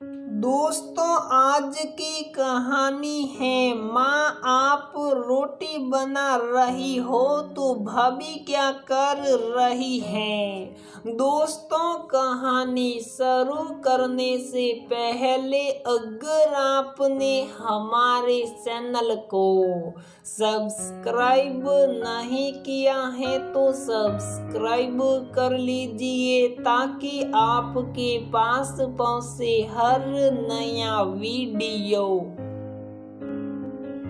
दोस्तों, आज की कहानी है। माँ आप रोटी बना रही हो तो भाभी क्या कर रही है। दोस्तों, कहानी शुरू करने से पहले अगर आपने हमारे चैनल को सब्सक्राइब नहीं किया है तो सब्सक्राइब कर लीजिए ताकि आपके पास पहुंचे हर नया वीडियो।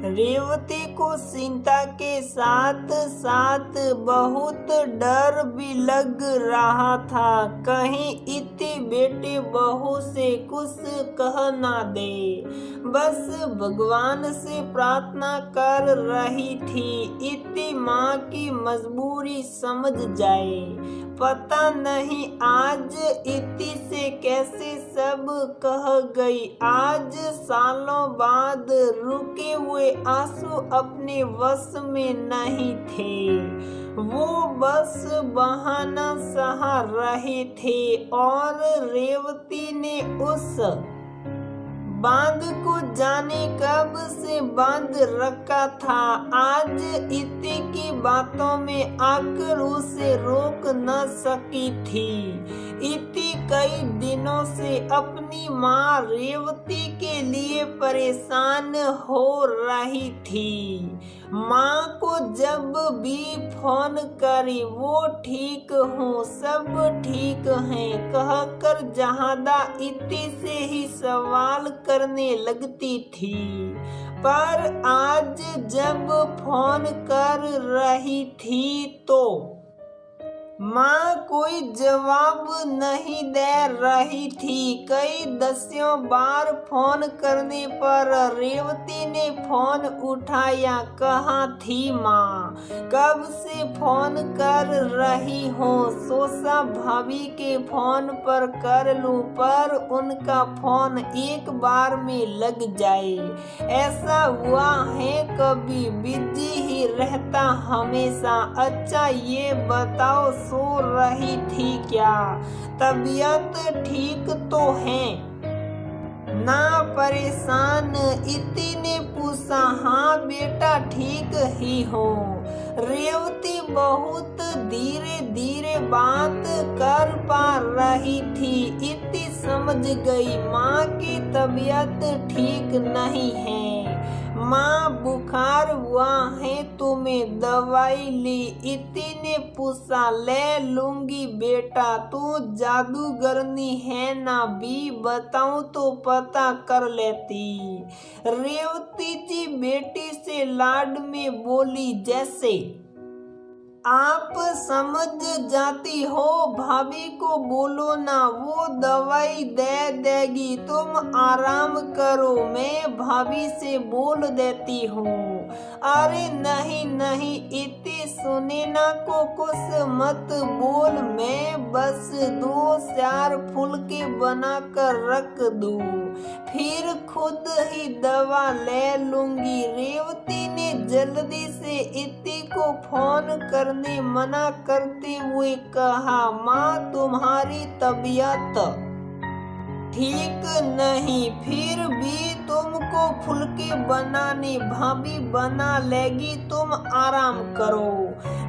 रेवती को चिंता के साथ साथ बहुत डर भी लग रहा था, कहीं इति बेटे बहू से कुछ कह ना दे। बस भगवान से प्रार्थना कर रही थी इति माँ की मजबूरी समझ जाए। पता नहीं आज इति से कैसे सब कह गई। आज सालों बाद रुके हुए आंसू अपने वश में नहीं थे। वो बस बहाना सहा रहे थे और रेवती ने उस बांध को जाने कब से बांध रखा था। आज इति की बातों में आकर उसे रोक न सकी थी। इति कई दिनों से अपनी माँ रेवती के लिए परेशान हो रही थी। माँ को जब भी फोन करी वो ठीक हूँ, सब ठीक हैं कहकर जहादा इति से ही सवाल करने लगती थी। पर आज जब फोन कर रही थी तो माँ कोई जवाब नहीं दे रही थी। कई दसियों बार फोन करने पर रेवती ने फोन उठाया। कहाँ थी माँ, कब से फोन कर रही हो। सोचा भाभी के फोन पर कर लूं पर उनका फोन एक बार में लग जाए। ऐसा हुआ है कभी, बिजी ही रहता हमेशा। अच्छा ये बताओ सो रही थी क्या, तबीयत ठीक तो है ना। परेशान इति ने पूछा। हाँ बेटा ठीक ही हो। रेवती बहुत धीरे धीरे बात कर पा रही थी। इति समझ गई माँ की तबीयत ठीक नहीं है। माँ बुखार हुआ है तुम्हें, दवाई ली। इति ने पूछा। ले लूंगी बेटा, तू जादूगरनी है ना भी, बताऊं तो पता कर लेती। रेवती जी बेटी से लाड में बोली। जैसे आप समझ जाती हो, भाभी को बोलो ना, वो दवाई दे देगी। तुम आराम करो, मैं भाभी से बोल देती हूँ। अरे नहीं नहीं इति, सुने ना को कुछ मत बोल, मैं बस 2-4 फुलके बना कर रख दूँ, फिर खुद ही दवा ले लूंगी। रेवती ने जल्दी से इति को फोन करने मना करते हुए कहा। माँ तुम्हारी तबीयत ठीक नहीं, फिर भी तुमको फुलके बनाने भाभी बना लेगी, तुम आराम करो।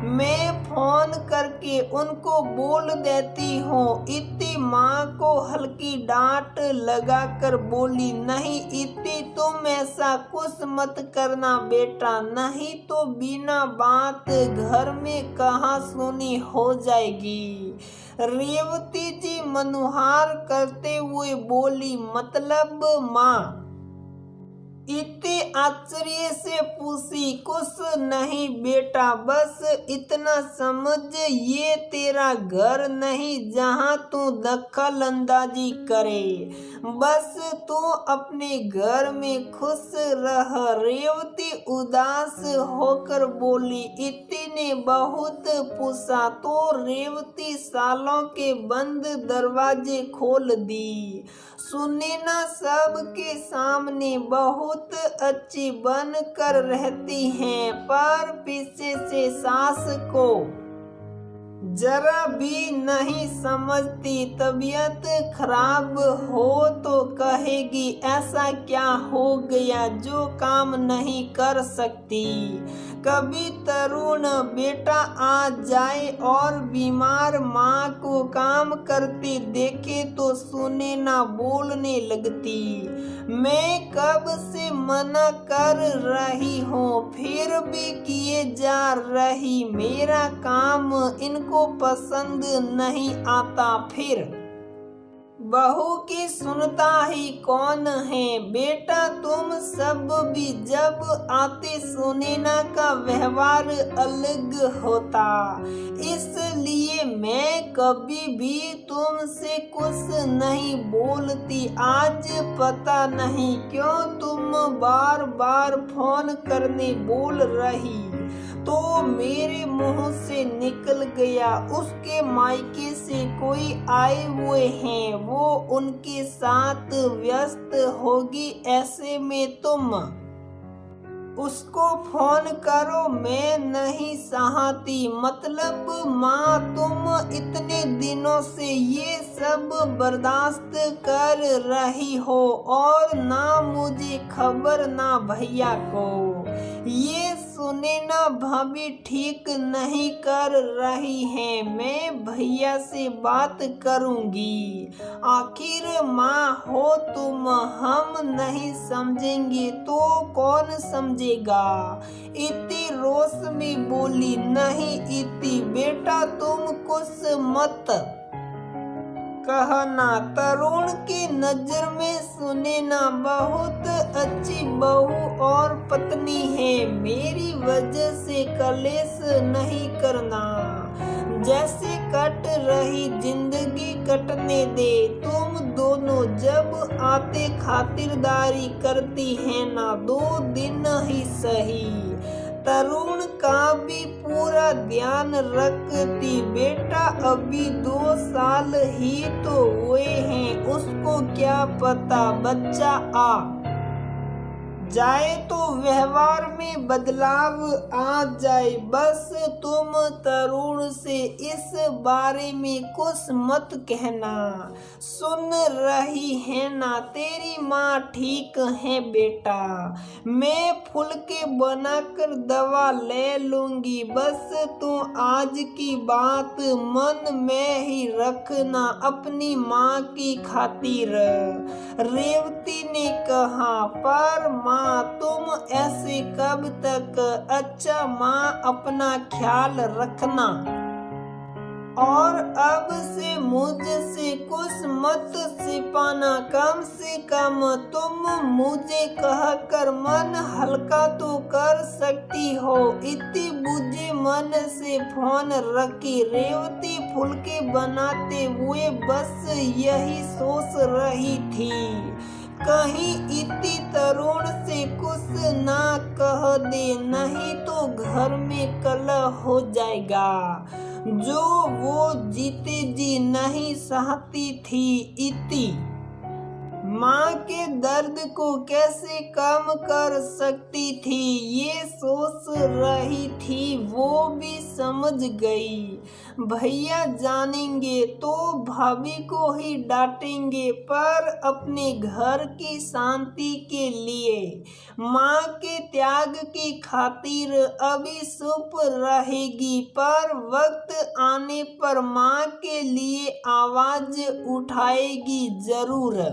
मैं फोन करके उनको बोल देती हूँ। इति माँ को हल्की डांट लगाकर बोली। नहीं इति, तुम ऐसा कुछ मत करना बेटा, नहीं तो बिना बात घर में कहाँ सुनी हो जाएगी। रेवती जी मनुहार करते हुए बोली। मतलब माँ? इति आश्चर्य से पूछी। कुछ नहीं बेटा, बस इतना समझ ये तेरा घर नहीं जहाँ तू दखल अंदाजी करे। बस तू अपने घर में खुश रह। रेवती उदास होकर बोली। इति ने बहुत पूछा तो रेवती सालों के बंद दरवाजे खोल दी। सुनैना सबके सामने बहुत अच्छी बन कर रहती हैं, पर पीछे से सास को जरा भी नहीं समझती। तबीयत खराब हो तो तो कहेगी ऐसा क्या हो गया जो काम नहीं कर सकती। कभी तरुण बेटा आ जाए और बीमार माँ को काम करते देखे तो सुने ना बोलने लगती। मैं कब से मना कर रही हूँ फिर भी किए जा रही। मेरा काम इनको पसंद नहीं आता। फिर बहू की सुनता ही कौन है। बेटा तुम सब भी जब आते सुनैना का व्यवहार अलग होता, इसलिए मैं कभी भी तुमसे कुछ नहीं बोलती। आज पता नहीं क्यों तुम बार बार फोन करने बोल रही तो मेरे मुंह से निकल गया। उसके मायके से कोई आए हुए हैं, वो उनके साथ व्यस्त होगी। ऐसे में तुम उसको फोन करो, मैं नहीं चाहती। मतलब माँ तुम इतने दिनों से ये सब बर्दाश्त कर रही हो और ना मुझे खबर ना भैया को। ये सुनैना भाभी ठीक नहीं कर रही है। मैं भैया से बात करूंगी। आखिर माँ हो तुम, हम नहीं समझेंगे तो कौन समझेगा। इति रोष में बोली। नहीं इति बेटा तुम कुछ मत कहना। तरुण की नजर में सुनैना बहुत अच्छी बहू और पत्नी है। मेरी वजह से कलेश नहीं करना। जैसे कट रही जिंदगी कटने दे। तुम दोनों जब आते खातिरदारी करती है ना, 2 दिन ही सही तरुण का भी पूरा ध्यान रखती। बेटा अभी 2 साल ही तो हुए हैं, उसको क्या पता बच्चा आ जाए तो व्यवहार में बदलाव आ जाए। बस तुम तरुण से इस बारे में कुछ मत कहना। सुन रही है ना, तेरी माँ ठीक है बेटा। मैं फुलके बनाकर दवा ले लूंगी। बस तू आज की बात मन में ही रखना अपनी माँ की खातिर। रेवती ने कहा। पर माँ तुम ऐसे कब तक। अच्छा माँ अपना ख्याल रखना और अब से मुझसे कुछ मत छिपाना। कम से कम तुम मुझे कहकर मन हल्का तो कर सकती हो। इतनी बुझे मन से फोन रखी। रेवती फुलके बनाते हुए बस यही सोच रही थी, कहीं इति तरुण से कुछ ना कह दे, नहीं तो घर में कलह हो जाएगा, जो वो जीते जी नहीं चाहती थी। इति माँ के दर्द को कैसे कम कर सकती थी, ये सोच रही थी। वो भी समझ गई भैया जानेंगे तो भाभी को ही डांटेंगे, पर अपने घर की शांति के लिए, माँ के त्याग की खातिर अभी चुप रहेगी। पर वक्त आने पर माँ के लिए आवाज उठाएगी जरूर।